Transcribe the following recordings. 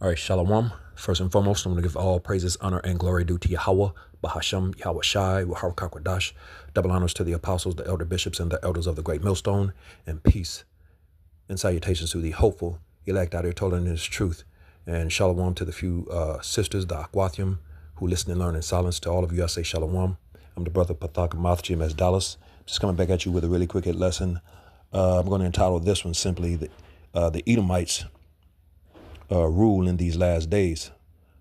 All right, Shalom. First and foremost, I'm going to give all praises, honor, and glory due to Yahweh, Bahasham, Yahweh Shai, Wahar Kakwadash. Double honors to the apostles, the elder bishops, and the elders of the great millstone, and peace and salutations to the hopeful elect out here telling his truth. And shalom to the few sisters, the Akwathium, who listen and learn in silence. To all of you, I say shalom. I'm the brother Pathak Mathjim as Dallas. Just coming back at you with a really quick hit lesson. I'm going to entitle this one simply the Edomites rule in these last days,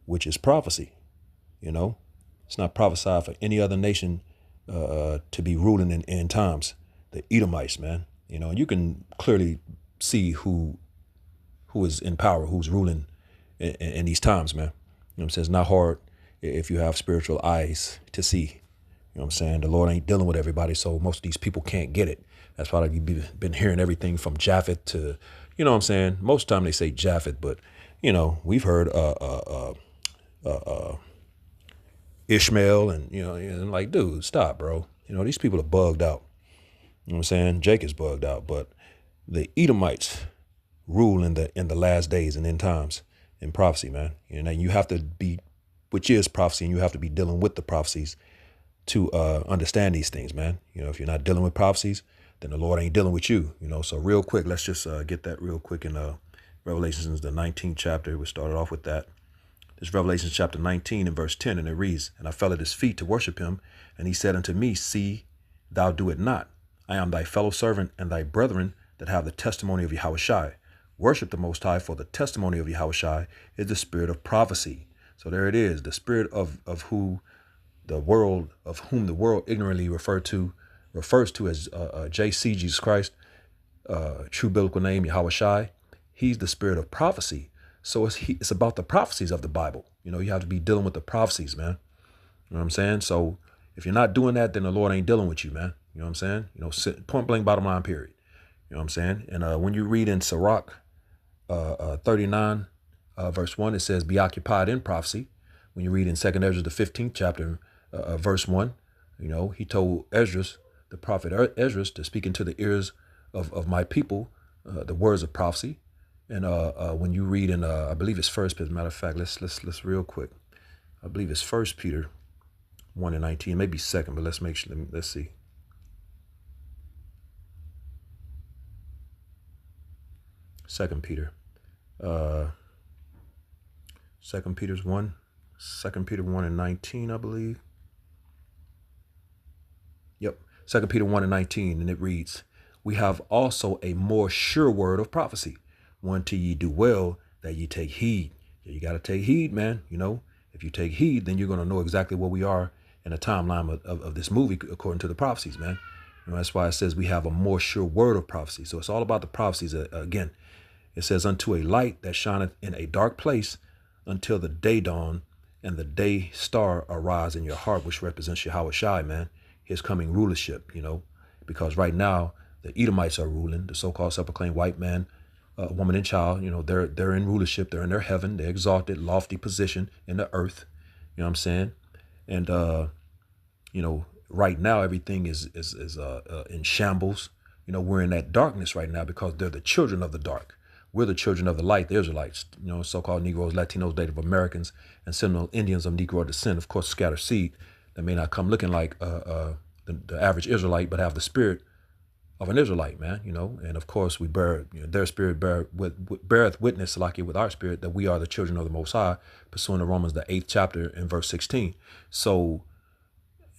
which is prophecy. You know, it's not prophesied for any other nation to be ruling in end times. The Edomites, man. You know, and you can clearly see who is in power, who's ruling in these times, man. You know what I'm saying? It's not hard if you have spiritual eyes to see. You know what I'm saying? The Lord ain't dealing with everybody, so most of these people can't get it. That's why you've been hearing everything from Japhet to, you know what I'm saying? Most of the time they say Japhet, but, you know, we've heard Ishmael and, you know, and like, dude, stop, bro. You know, these people are bugged out. You know what I'm saying? Jake is bugged out, but the Edomites rule in the last days and end times in prophecy, man. You know, you have to be, which is prophecy, and you have to be dealing with the prophecies to understand these things, man. You know, if you're not dealing with prophecies, then the Lord ain't dealing with you. You know, so real quick, let's just get that real quick in Revelations, the 19th chapter. We started off with that. This Revelation chapter 19 and verse 10, and it reads, "And I fell at his feet to worship him, and he said unto me, See, thou do it not. I am thy fellow servant and thy brethren that have the testimony of Yahweh Shai. Worship the Most High, for the testimony of Yahweh Shai is the spirit of prophecy." So there it is, the spirit of whom the world ignorantly refers to as JC, Jesus Christ, true biblical name Yahweh Shai. He's the spirit of prophecy. So it's about the prophecies of the Bible. You know, you have to be dealing with the prophecies, man. You know what I'm saying? So if you're not doing that, then the Lord ain't dealing with you, man. You know what I'm saying? You know, point blank, bottom line, period. You know what I'm saying? And when you read in Sirach 39, verse 1, it says, "Be occupied in prophecy." When you read in 2nd Ezra, the 15th chapter, verse 1, you know, he told Esdras, the prophet Esdras, to speak into the ears of my people the words of prophecy. And when you read in, I believe it's First Peter. Matter of fact, let's real quick. I believe it's 1 Peter 1 and 19, maybe second, but let's make sure. Let's see. 2 Peter. 2 Peter's 1. 2 Peter 1 and 19, I believe. Yep. 2 Peter 1 and 19, and it reads, "We have also a more sure word of prophecy, whereunto ye do well that ye take heed." Yeah, you got to take heed, man. You know, if you take heed, then you're going to know exactly where we are in the timeline of this movie according to the prophecies, man. You know, that's why it says we have a more sure word of prophecy. So it's all about the prophecies. Again, it says, "Unto a light that shineth in a dark place until the day dawn and the day star arise in your heart," which represents Yahweh Shai, man, his coming rulership, you know, because right now the Edomites are ruling, the so-called self-proclaimed white man, woman, and child. You know, they're in rulership. They're in their heaven. They're exalted, lofty position in the earth. You know what I'm saying? And you know, right now everything is in shambles. You know, we're in that darkness right now because they're the children of the dark. We're the children of the light, the Israelites, you know, so-called Negroes, Latinos, Native Americans, and Seminole Indians of Negro descent, of course, scattered seed that may not come looking like the average Israelite, but have the spirit of an Israelite, man, you know. And of course, we bear, you know, their spirit beareth witness, like it with our spirit, that we are the children of the Most High, pursuing to Romans, the 8th chapter and verse 16. So,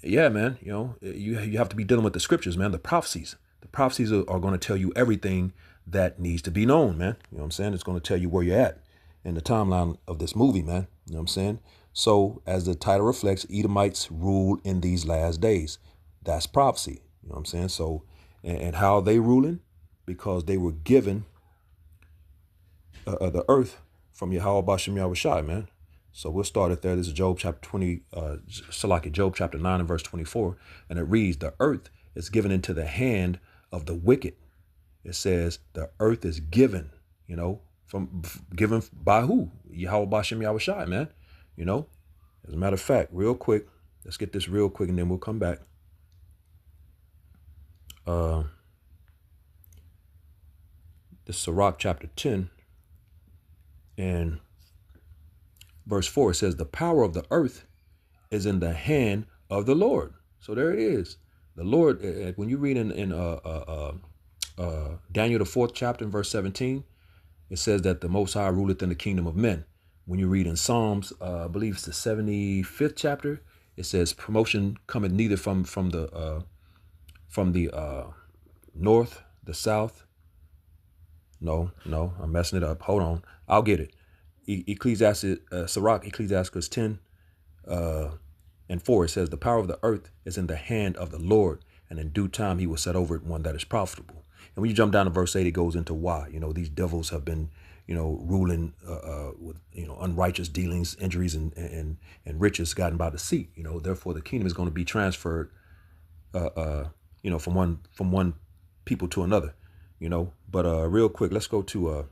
yeah, man, you know, you have to be dealing with the scriptures, man, the prophecies. The prophecies are going to tell you everything that needs to be known, man. You know what I'm saying? It's going to tell you where you're at in the timeline of this movie, man. You know what I'm saying? So as the title reflects, Edomites rule in these last days. That's prophecy. You know what I'm saying? So, and how they ruling? Because they were given the earth from Yahweh Bashem Yahweh Shai, man. So we'll start it there. This is Job chapter 20, Job chapter 9 and verse 24. And it reads, "The earth is given into the hand of the wicked." It says the earth is given, you know, given by who? Yahweh Bashem Yahweh Shai, man. You know, as a matter of fact, real quick, let's get this real quick and then we'll come back. This is Sirach chapter 10 and verse 4, it says, the power of the earth is in the hand of the Lord. So there it is. The Lord, when you read in Daniel, the 4th chapter, in verse 17, it says that the Most High ruleth in the kingdom of men. When you read in Psalms, I believe it's the 75th chapter, it says promotion cometh neither from the north, the south. No, I'm messing it up. Hold on, I'll get it. Ecclesiastes 10 and 4, it says, the power of the earth is in the hand of the Lord, and in due time he will set over it one that is profitable. And when you jump down to verse 8, it goes into why. These devils have been, ruling with, unrighteous dealings, injuries, and riches gotten by deceit. Therefore the kingdom is going to be transferred, from one people to another. But real quick, let's go to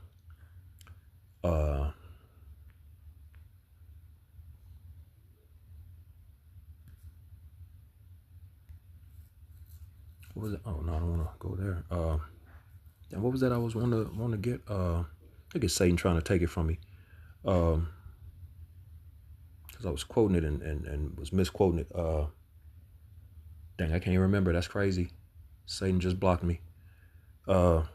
what was it? Oh no, I don't want to go there. And what was that I was want to get? I think it's Satan trying to take it from me. Because I was quoting it and was misquoting it. Dang, I can't even remember. That's crazy. Satan just blocked me. Yeah,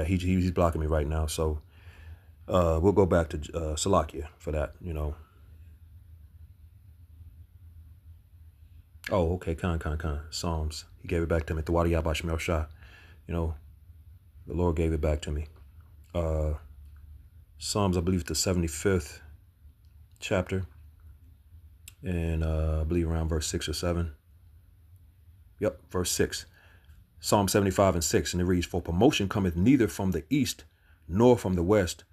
he's blocking me right now. So we'll go back to Salakia for that. Oh, okay, con. Psalms. He gave it back to me. The Wadi Yabash Mel Shah. The Lord gave it back to me. Psalms, I believe, the 75th chapter, and I believe around verse 6 or 7. Yep, verse 6. Psalm 75 and 6, and it reads, for promotion cometh neither from the east, nor from the west,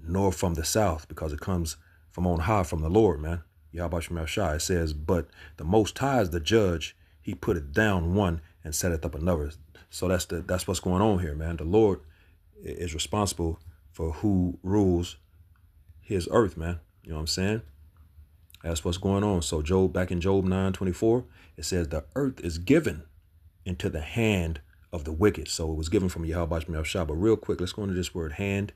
nor from the south, because it comes from on high, from the Lord, man. Yabash Mel Shah. It says, but the Most High is the judge. He putteth down one and setteth up another. So that's what's going on here, man. The Lord is responsible for who rules his earth, man. You know what I'm saying? That's what's going on. So back in Job 9:24, it says the earth is given into the hand of the wicked. So it was given from Yahweh Mel Shah. But real quick, let's go into this word hand.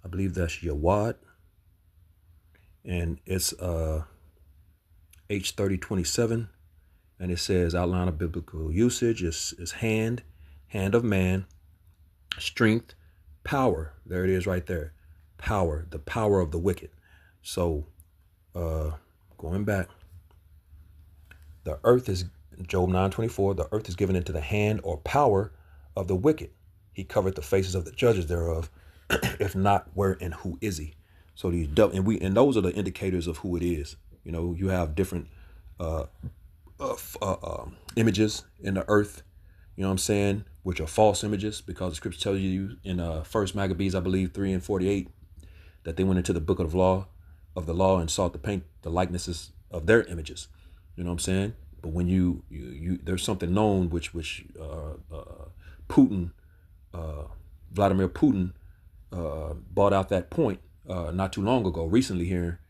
I believe that's Yawad. And it's H3027. And it says outline of biblical usage is hand of man, strength, power. There it is right there. Power, the power of the wicked. So going back, the earth is, Job 9:24, the earth is given into the hand or power of the wicked. He covered the faces of the judges thereof. If not, where and who is he? So and those are the indicators of who it is. You have different images in the earth, you know what I'm saying, which are false images, because the scripture tells you in 1 Maccabees, I believe 3 and 48, that they went into the book of the law and sought to paint the likenesses of their images. You know what I'm saying? But when you there's something known which Putin, Vladimir Putin, brought out that point not too long ago, recently here,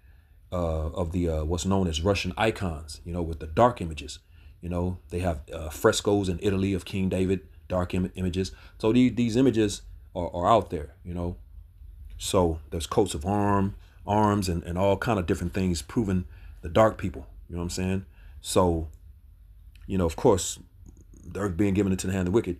of the what's known as Russian icons, with the dark images. They have frescoes in Italy of King David, dark images. So these images are out there, So there's coats of arms and all kind of different things proving the dark people. You know what I'm saying? So, of course, the earth being given into the hand of the wicked,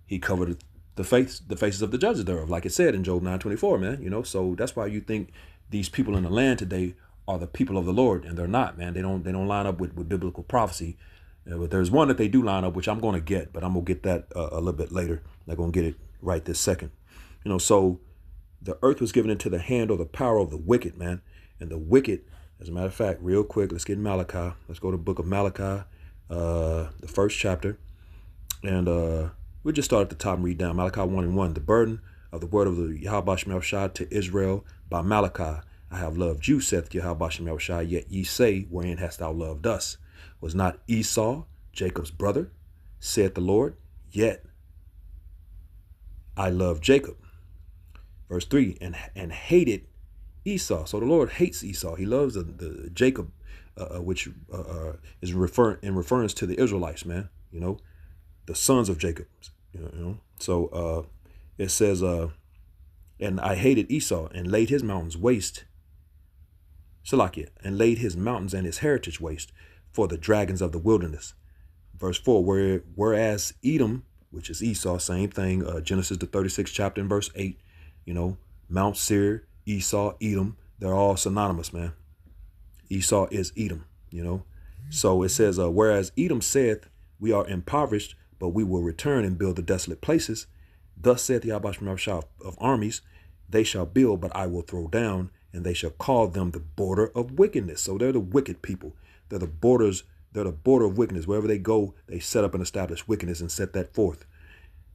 he covered the faces of the judges thereof, like it said in Job 9:24, man. So that's why you think these people in the land today are the people of the Lord, and they're not, man. They don't line up with biblical prophecy. But there's one that they do line up, which I'm going to get, but I'm going to get that a little bit later. I'm not going to get it right this second. So the earth was given into the hand or the power of the wicked, man. And the wicked, as a matter of fact, real quick, let's get in Malachi. Let's go to the book of Malachi, the 1st chapter. And we'll just start at the top and read down. Malachi 1:1. The burden of the word of the Yahweh Shemel Shah to Israel by Malachi. I have loved you, saith Yahweh Shemel Shah, yet ye say, wherein hast thou loved us? Was not Esau Jacob's brother, saith the Lord? Yet I love Jacob. Verse 3, and hated Esau. So the Lord hates Esau. He loves the Jacob, which is in reference to the Israelites, man. You know, the sons of Jacob. You know. So it says, and I hated Esau and laid his mountains waste. Salakia, and laid his mountains and his heritage waste for the dragons of the wilderness. Verse 4, whereas Edom, which is Esau, same thing, Genesis the 36th chapter and verse 8, you know, Mount Seir, Esau, Edom, they're all synonymous, man. Esau is Edom, you know. So it says, whereas Edom saith, we are impoverished, but we will return and build the desolate places. Thus saith the Yahweh of armies, they shall build, but I will throw down, and they shall call them the border of wickedness. So they're the wicked people. They're the borders. They're the border of wickedness. Wherever they go, they set up and establish wickedness and set that forth.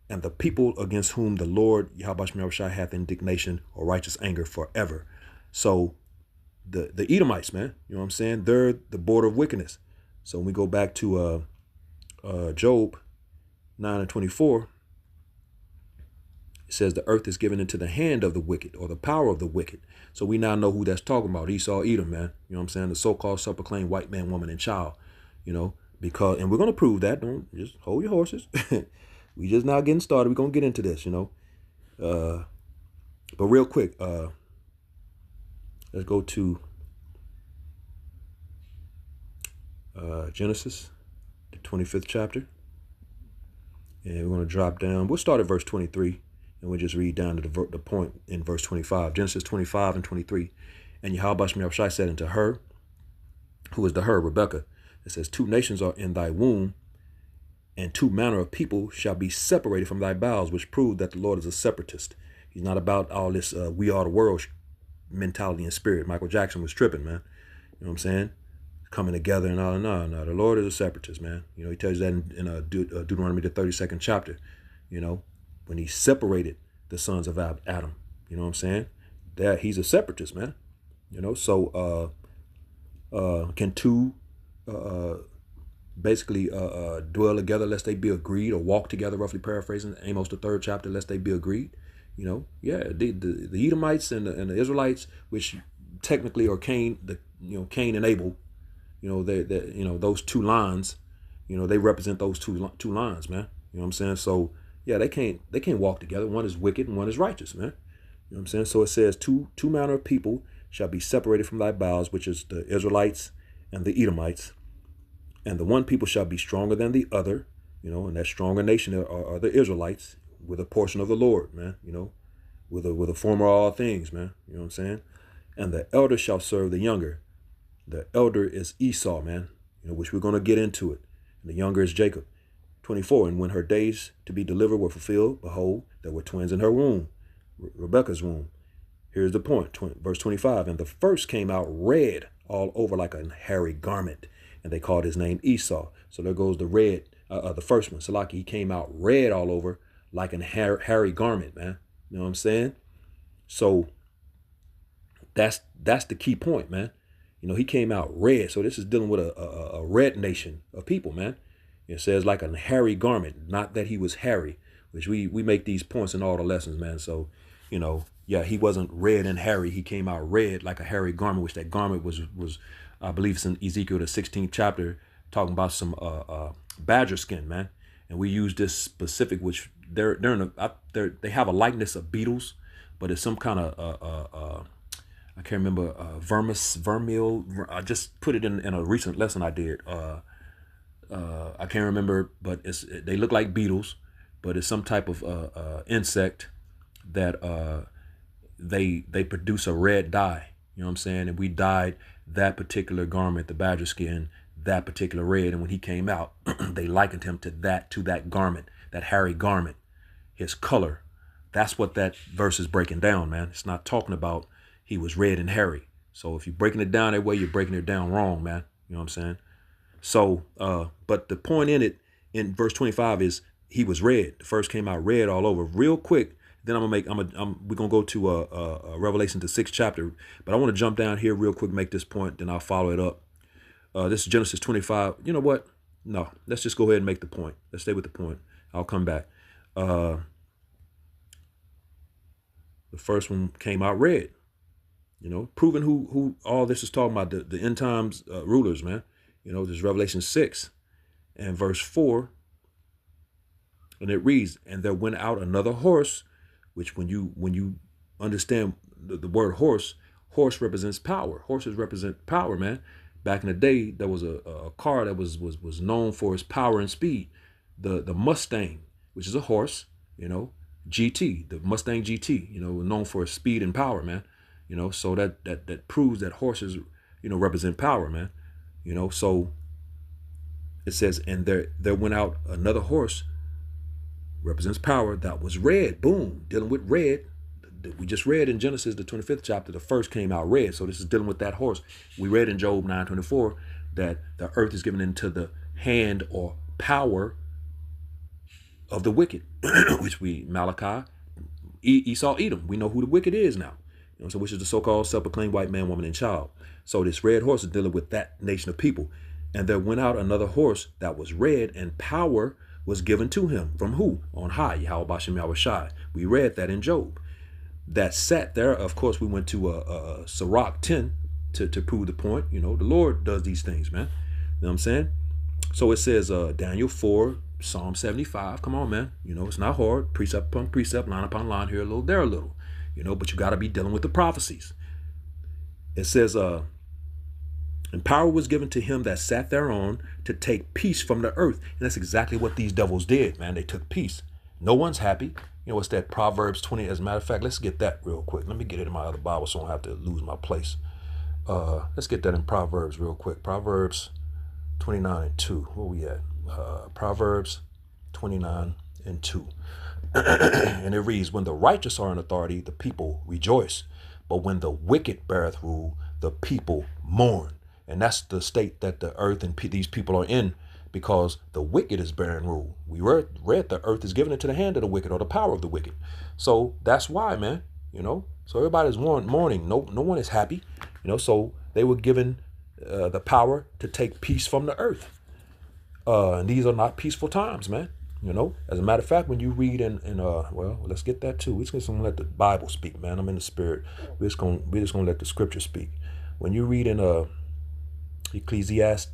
And the people against whom the Lord Yahweh hath indignation or righteous anger forever. So the Edomites, man, you know what I'm saying? They're the border of wickedness. So when we go back to Job 9:24, it says the earth is given into the hand of the wicked, or the power of the wicked. So we now know who that's talking about. Esau, Edom, man. You know what I'm saying? The so-called self-proclaimed white man, woman, and child. You know, because, and we're going to prove that. Don't just hold your horses. We just now getting started. We're going to get into this, you know. But real quick, let's go to Genesis, the 25th chapter. And we're going to drop down. We'll start at verse 23. And we'll just read down to the point in verse 25. Genesis 25 and 23. And Yahweh said unto her, who is the her, Rebekah, it says, 2 nations are in thy womb, and 2 manner of people shall be separated from thy bowels, which prove that the Lord is a separatist. He's not about all this we are the world mentality and spirit. Michael Jackson was tripping, man. You know what I'm saying? Coming together and all. No. The Lord is a separatist, man. You know, he tells you that in Deuteronomy, the 32nd chapter, you know, when he separated the sons of Adam. You know what I'm saying? That he's a separatist, man. You know, so can 2 basically dwell together lest they be agreed, or walk together, roughly paraphrasing Amos the 3rd chapter, lest they be agreed. You know, yeah, the Edomites and the Israelites, which technically are Cain and Abel, you know, those 2 lines, you know, they represent those two lines, man. You know what I'm saying? So yeah, they can't walk together. One is wicked and one is righteous, man. You know what I'm saying? So it says two manner of people shall be separated from thy bowels, which is the Israelites and the Edomites. And the one people shall be stronger than the other, you know, and that stronger nation are the Israelites, with a portion of the Lord, man, you know, with a former all things, man. You know what I'm saying? And the elder shall serve the younger. The elder is Esau, man, you know, which we're going to get into it. And the younger is Jacob. 24, and when her days to be delivered were fulfilled, behold, there were twins in her womb, Rebekah's womb. Here's the point, verse 25, and the first came out red all over like a hairy garment, and they called his name Esau. So there goes the red, the first one. Salaki, he came out red all over like a hairy garment, man. You know what I'm saying? So that's the key point, man. You know, he came out red. So this is dealing with a red nation of people, man. It says like a hairy garment, not that he was hairy, which we make these points in all the lessons, man. So, you know, yeah, he wasn't red and hairy. He came out red like a hairy garment, which that garment was I believe it's in Ezekiel, the 16th chapter, talking about some badger skin, man. And we use this specific, which they have a likeness of beetles, but it's some kind of I can't remember vermeil. I just put it in a recent lesson I did. I can't remember, but they look like beetles, but it's some type of insect that they produce a red dye. You know what I'm saying? And we dyed that particular garment, the badger skin, that particular red. And when he came out, they likened him to that garment, that hairy garment, his color. That's what that verse is breaking down, man. It's not talking about he was red and hairy. So if you're breaking it down that way, you're breaking it down wrong, man. You know what I'm saying? So, but the point in it, in verse 25, is he was red. The first came out red all over. Real quick, then we're gonna go to Revelation, the 6th chapter. But I want to jump down here real quick, make this point, then I'll follow it up. This is Genesis 25. You know what? No, let's just go ahead and make the point. Let's stay with the point. I'll come back. The first one came out red. Proving who all this is talking about, the end times rulers, man. This is Revelation 6 and verse 4. And it reads, and there went out another horse, which when you understand the word horse represents power. Horses represent power, man. Back in the day, there was a car that was known for its power and speed. The Mustang, which is a horse, GT, the Mustang GT, known for its speed and power, man. So that proves that horses, represent power, man. So it says, and there went out another horse, represents power, that was red. Boom, dealing with red. We just read in Genesis, the 25th chapter, the first came out red. So this is dealing with that horse. We read in Job 9:24 that the earth is given into the hand or power of the wicked, which Malachi, Esau, Edom. We know who the wicked is now. So which is the so-called self-proclaimed white man, woman, and child. So this red horse is dealing with that nation of people. And there went out another horse that was red, and power was given to him. From who? On high, Yahweh Bashem Yahweh Shai. We read that in Job. That sat there. Of course, we went to Sirach 10 to prove the point. The Lord does these things, man. You know what I'm saying? So it says Daniel 4, Psalm 75. Come on, man. It's not hard. Precept upon precept, line upon line, here a little, there a little. But you got to be dealing with the prophecies. It says, and power was given to him that sat thereon to take peace from the earth. And that's exactly what these devils did, man. They took peace. No one's happy. It's that Proverbs 20. As a matter of fact, let's get that real quick. Let me get it in my other Bible so I don't have to lose my place. Let's get that in Proverbs real quick. Proverbs 29:2. Where we at? Proverbs 29:2. And it reads, when the righteous are in authority, the people rejoice. But when the wicked beareth rule, the people mourn. And that's the state that the earth and these people are in, because the wicked is bearing rule. We read the earth is given into the hand of the wicked, or the power of the wicked. So that's why, man, so everybody's mourning. No one is happy, so they were given the power to take peace from the earth. And these are not peaceful times, man. As a matter of fact, when you read well, let's get that too. We're just gonna let the Bible speak, man. I'm in the spirit. We're just gonna let the scripture speak. When you read in Ecclesiastes,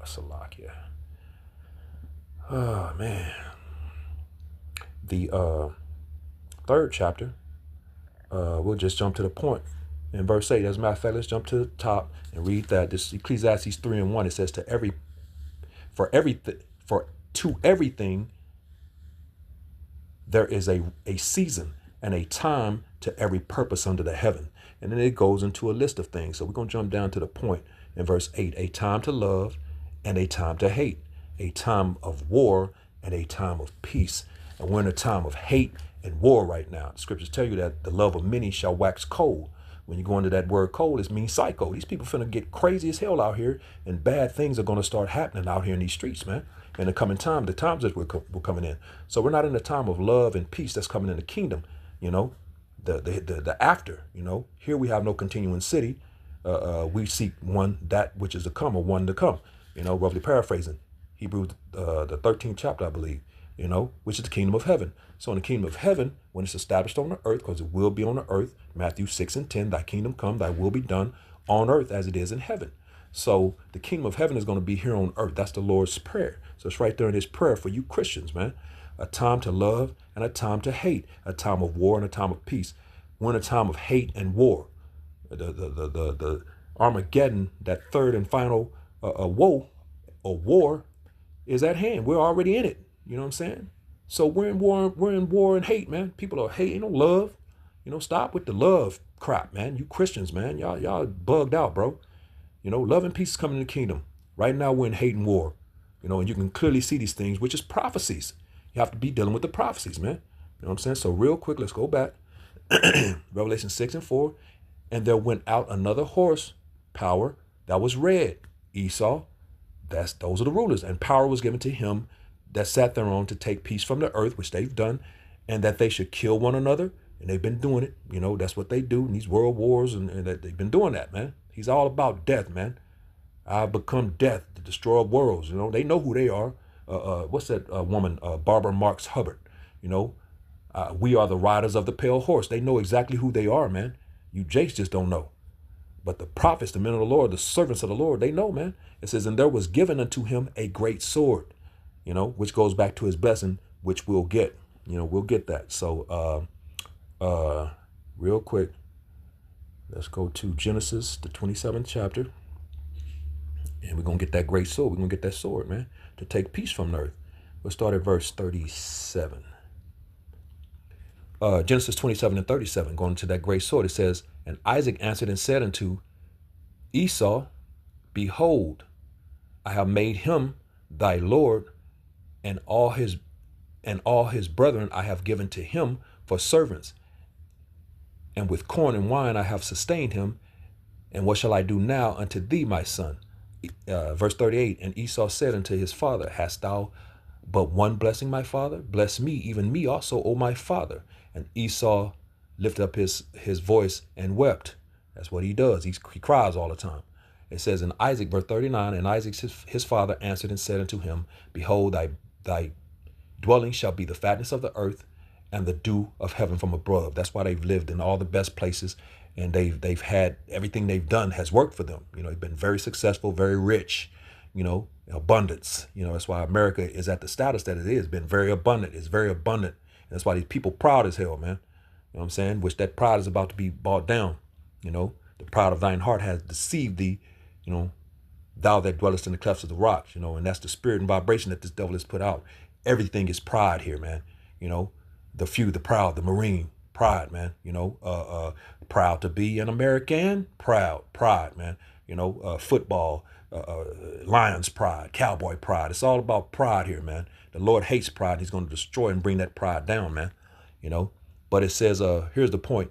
Salakia. Oh man, the third chapter. We'll just jump to the point in verse 8. As a matter of fact, let's jump to the top and read that. This Ecclesiastes 3:1. It says, to everything there is a season and a time to every purpose under the heaven. And then it goes into a list of things. So we're going to jump down to the point in verse 8. A time to love and a time to hate. A time of war and a time of peace. And we're in a time of hate and war right now. The scriptures tell you that the love of many shall wax cold. When you go into that word cold, it means psycho. These people finna get crazy as hell out here, and bad things are going to start happening out here in these streets, man. In the coming time, the times that we're coming in. So we're not in a time of love and peace that's coming in the kingdom, the after, Here we have no continuing city. We seek one that which is to come, or one to come, roughly paraphrasing. Hebrews, the 13th chapter, I believe, which is the kingdom of heaven. So in the kingdom of heaven, when it's established on the earth, because it will be on the earth, Matthew 6:10, thy kingdom come, thy will be done on earth as it is in heaven. So the kingdom of heaven is going to be here on earth. That's the Lord's prayer. So it's right there in his prayer for you Christians, man. A time to love and a time to hate, a time of war and a time of peace. We're in a time of hate and war. The Armageddon, that third and final woe or war, is at hand. We're already in it. You know what I'm saying? So we're in war and hate, man. People are hating, no love. Stop with the love crap, man. You Christians, man, y'all bugged out, bro. Love and peace is coming in the kingdom. Right now we're in hate and war. And you can clearly see these things, which is prophecies. You have to be dealing with the prophecies, man. You know what I'm saying? So real quick, let's go back. Revelation 6:4. And there went out another horse, power, that was red. Esau, those are the rulers. And power was given to him that sat thereon to take peace from the earth, which they've done, and that they should kill one another. And they've been doing it. That's what they do in these world wars, and that they've been doing that, man. He's all about death, man. I've become death, the destroyer of worlds. They know who they are. What's that woman, Barbara Marx Hubbard? We are the riders of the pale horse. They know exactly who they are, man. You jakes just don't know. But the prophets, the men of the Lord, the servants of the Lord, they know, man. It says, and there was given unto him a great sword, which goes back to his blessing, which we'll get. We'll get that. So real quick, let's go to Genesis, the 27th chapter. And we're going to get that great sword. We're going to get that sword, man, to take peace from the earth. We'll start at verse 37. Genesis 27 and 37, going to that great sword. It says, and Isaac answered and said unto Esau, behold, I have made him thy Lord, and all his brethren I have given to him for servants. And with corn and wine I have sustained him. And what shall I do now unto thee, my son? Verse 38, and Esau said unto his father, hast thou but one blessing, my father? Bless me, even me also, O my father. And Esau lifted up his voice and wept. That's what he does. He cries all the time. It says in Isaac, verse 39, and Isaac his father answered and said unto him, behold, thy dwelling shall be the fatness of the earth and the dew of heaven from above. That's why they've lived in all the best places, and they've had everything they've done has worked for them. They've been very successful, very rich, abundance. That's why America is at the status that it is. Been very abundant. It's very abundant. And that's why these people proud as hell, man. You know what I'm saying? Which that pride is about to be brought down. The pride of thine heart has deceived thee, thou that dwellest in the clefts of the rocks, and that's the spirit and vibration that this devil has put out. Everything is pride here, man. The few, the proud, the Marine, pride, man. Proud to be an American, pride, man. Football, Lions pride, cowboy pride. It's all about pride here, man. The Lord hates pride. He's going to destroy and bring that pride down, man. But it says, here's the point.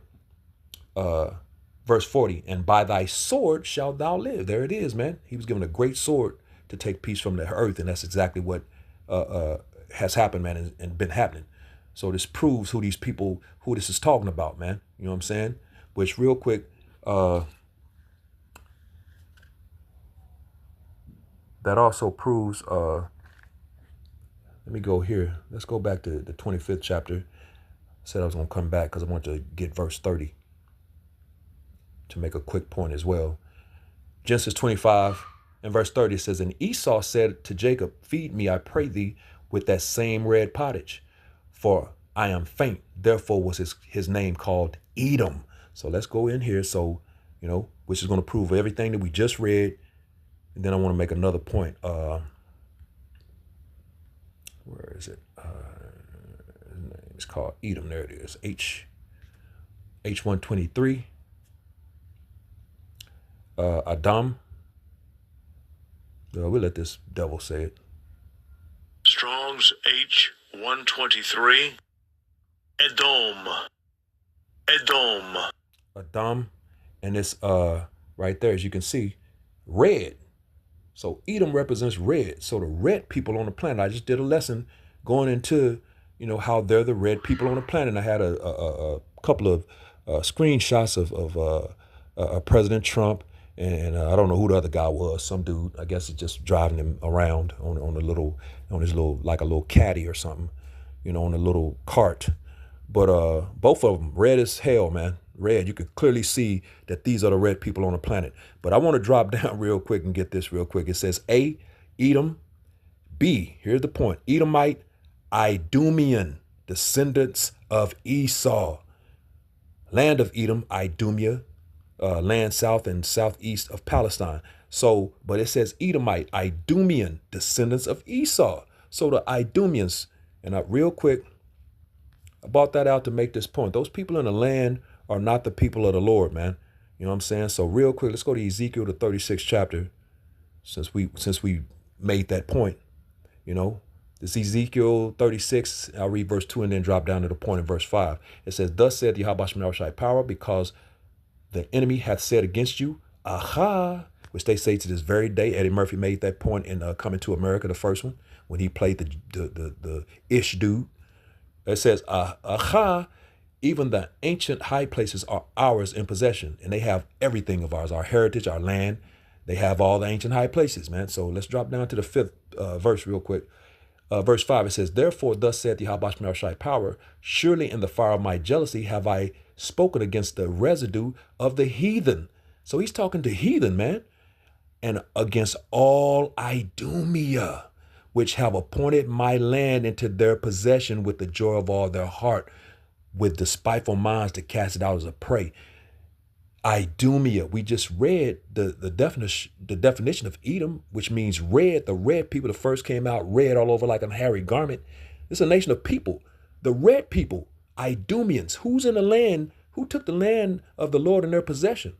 Verse 40, and by thy sword shalt thou live. There it is, man. He was given a great sword to take peace from the earth. And that's exactly what has happened, man, and been happening. So this proves who this is talking about, man. You know what I'm saying? Which real quick, that also proves, let me go here. Let's go back to the 25th chapter. I said I was going to come back because I want to get verse 30 to make a quick point as well. Genesis 25 and verse 30 says, and Esau said to Jacob, feed me, I pray thee, with that same red pottage, for I am faint. Therefore was his name called Edom. So let's go in here. So, which is going to prove everything that we just read. And then I want to make another point. Where is it? His name is called Edom. There it is. H123. Adam. We'll let this devil say it. Strong's H123. Edom. Adam. And it's right there, as you can see, red. So Edom represents red. So the red people on the planet. I just did a lesson going into, how they're the red people on the planet. I had a couple of screenshots of President Trump. And I don't know who the other guy was. Some dude, I guess, is just driving him around on his little, like a little caddy or something, on a little cart. But both of them red as hell, man. Red. You can clearly see that these are the red people on the planet. But I want to drop down real quick and get this real quick. It says A, Edom. B, here's the point. Edomite, Idumean, descendants of Esau. Land of Edom, Idumea. Land south and southeast of Palestine. So, but it says Edomite, Idumean, descendants of Esau. So the Idumeans, and real quick, I brought that out to make this point. Those people in the land are not the people of the Lord, man. You know what I'm saying? So real quick, let's go to Ezekiel, the 36th chapter, since we made that point. This Ezekiel 36, I'll read verse 2 and then drop down to the point in verse 5. It says, thus said Yahweh Shai power, because the enemy hath said against you, aha, which they say to this very day. Eddie Murphy made that point in Coming to America, the first one, when he played the ish dude. It says, aha, even the ancient high places are ours in possession, and they have everything of ours, our heritage, our land. They have all the ancient high places, man. So let's drop down to the 5th verse real quick. Verse 5, it says, therefore, thus saith the Yahweh Shai power, surely in the fire of my jealousy have I spoken against the residue of the heathen. So he's talking to heathen, man, and against all Idumea, which have appointed my land into their possession with the joy of all their heart, with despiteful minds to cast it out as a prey. Idumea, we just read the definition of Edom, which means red. The red people that first came out red all over like a hairy garment. It's a nation of people. The red people, Idumeans. Who's in the land? Who took the land of the Lord in their possession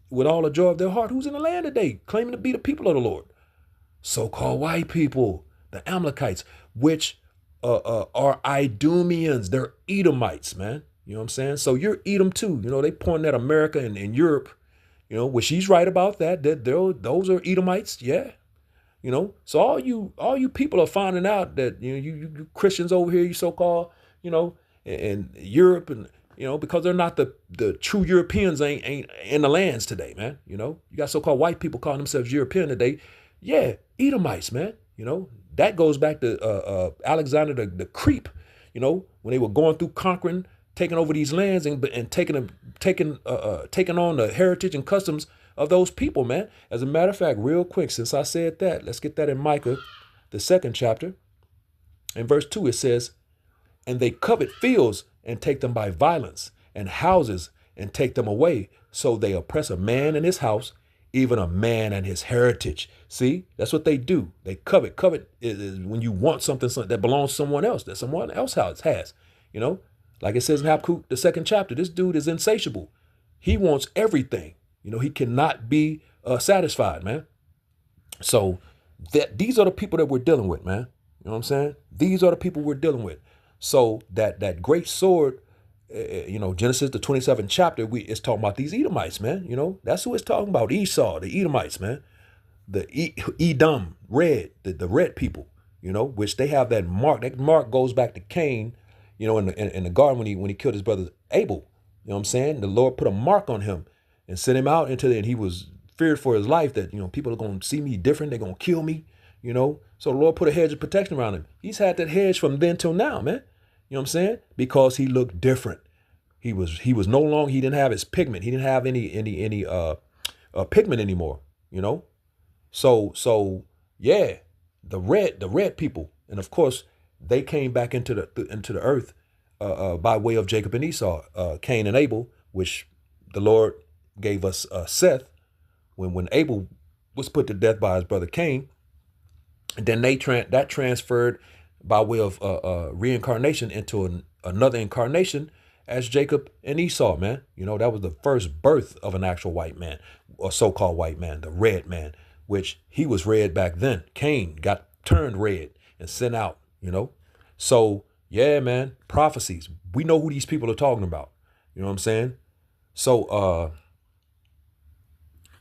with all the joy of their heart? Who's in the land today claiming to be the people of the Lord? So-called white people, the Amalekites, which are Idumeans. They're Edomites, man. You know what I'm saying? So you're Edom too. You know, they pointing at America and Europe, you know, which she's right about that. Those are Edomites, yeah. You know, so all you people are finding out that, you know, you Christians over here, you so-called, you know, and Europe, and you know, because they're not the true Europeans, ain't in the lands today, man. You know, you got so-called white people calling themselves European today. Yeah, Edomites, man. You know, that goes back to Alexander the Creep, you know, when they were going through conquering, taking over these lands and taking on the heritage and customs of those people, man. As a matter of fact, real quick, since I said that, let's get that in Micah, the 2nd chapter. In verse 2, it says, and they covet fields and take them by violence, and houses and take them away. So they oppress a man and his house, even a man and his heritage. See, that's what they do. They covet. Covet is when you want something that belongs to someone else, that someone else has, you know. Like it says in Habakkuk, the 2nd chapter, this dude is insatiable. He wants everything. You know, he cannot be satisfied, man. So these are the people that we're dealing with, man. You know what I'm saying? These are the people we're dealing with. So that great sword, you know, Genesis, the 27th chapter, it's talking about these Edomites, man. You know, that's who it's talking about. Esau, the Edomites, man. The Edom, red, the red people, you know, which they have that mark. That mark goes back to Cain, you know, in the garden when he killed his brother Abel. You know what I'm saying? The Lord put a mark on him and sent him out and he was feared for his life that, you know, people are going to see me different. They're going to kill me, you know. So the Lord put a hedge of protection around him. He's had that hedge from then till now, man. You know what I'm saying? Because he looked different. He was no longer, he didn't have his pigment. He didn't have any pigment anymore, you know. So yeah, the red people, and of course they came back into the earth by way of Jacob and Esau, Cain and Abel, which the Lord gave us Seth when Abel was put to death by his brother Cain. And then that transferred by way of reincarnation into another incarnation as Jacob and Esau, man. You know, that was the first birth of an actual white man, or so-called white man, the red man, which he was red back then. Cain got turned red and sent out, you know. So, yeah, man, prophecies. We know who these people are talking about. You know what I'm saying? So,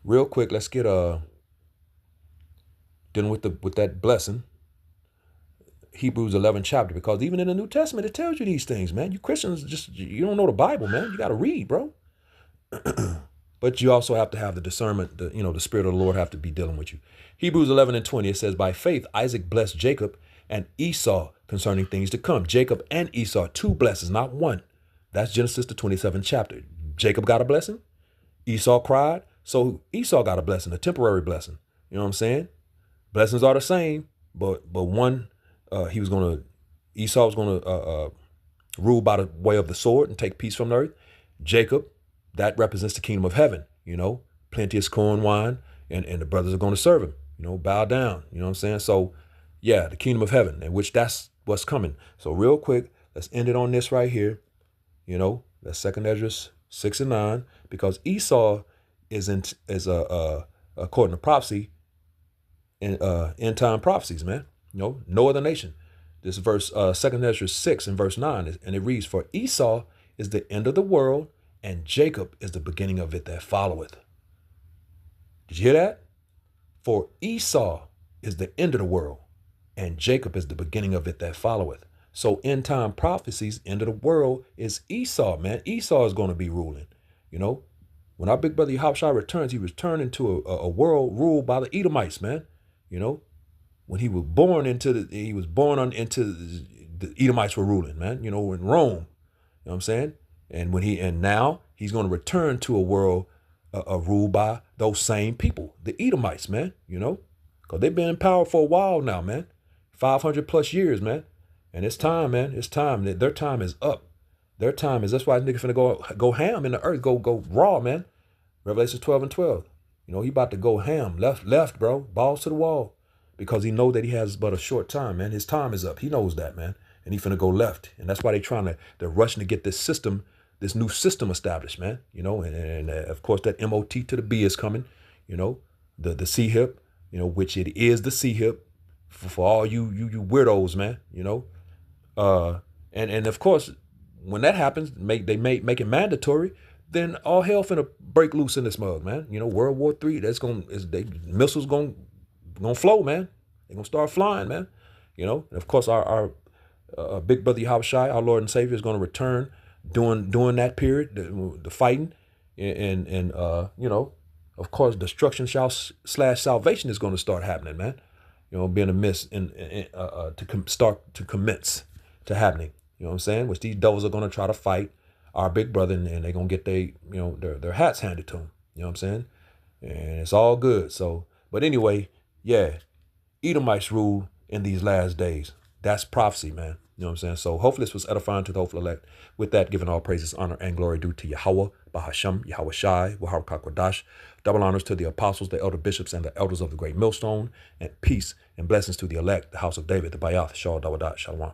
real quick, let's get dealing with that blessing. Hebrews 11 chapter, because even in the New Testament, it tells you these things, man. You Christians, you don't know the Bible, man. You got to read, bro. But you also have to have the discernment, the Spirit of the Lord have to be dealing with you. Hebrews 11 and 20, it says, by faith, Isaac blessed Jacob and Esau concerning things to come. Jacob and Esau, 2 blessings, not 1. That's Genesis, the 27th chapter. Jacob got a blessing. Esau cried. So Esau got a blessing, a temporary blessing. You know what I'm saying? Blessings are the same, but one, Esau was going to rule by the way of the sword and take peace from the earth. Jacob, that represents the kingdom of heaven, you know, plenteous corn, wine, and the brothers are going to serve him, you know, bow down, you know what I'm saying? So, yeah, the kingdom of heaven, in which that's what's coming. So real quick, let's end it on this right here, you know, that's 2nd Ezra 6 and 9, because Esau is according to prophecy, in end time prophecies, man. You know, no other nation. This verse, 2nd Ezra 6 and verse 9, and it reads, for Esau is the end of the world, and Jacob is the beginning of it that followeth. Did you hear that? For Esau is the end of the world, and Jacob is the beginning of it that followeth. So end time prophecies, end of the world is Esau, man. Esau is going to be ruling. You know, when our big brother Yahushua returns, he returns into a world ruled by the Edomites, man. You know, when he was born into the Edomites were ruling, man, in Rome. You know what I'm saying? And now he's going to return to a world ruled by those same people, the Edomites, man, because they've been in power for a while now, man. 500 plus years, man. And it's time, man. It's time. Their time is up. Their time is, that's why nigga finna go ham in the earth, go raw, man. Revelation 12 and 12. He about to go ham, left, bro, balls to the wall, because he know that he has but a short time, man. His time is up. He knows that, man, and he finna go left, and that's why they're rushing to get this new system established, man. And of course that MOT to the B is coming. The C hip, which it is the C hip for all you weirdos, man. And of course when that happens, they make it mandatory. Then all hell finna break loose in this mug, man. World War III. Missiles gonna flow, man. They gonna start flying, man. And of course our big brother Yahushua, our Lord and Savior, is gonna return during that period, the fighting, and of course destruction / salvation is gonna start happening, man. Being a miss start to commence to happening. You know what I'm saying? Which these devils are gonna try to fight our big brother, and they're gonna get their hats handed to them. You know what I'm saying? And it's all good. So, but anyway, yeah, Edomites rule in these last days. That's prophecy, man. You know what I'm saying? So hopefully this was edifying to the hopeful elect. With that, giving all praises, honor, and glory due to Yahweh, Bahasham, Yahweh Shai, Wahar Kakwadash. Double honors to the apostles, the elder bishops, and the elders of the great millstone. And peace and blessings to the elect, the house of David, the Bayath, Shal Dawadat, Shalom.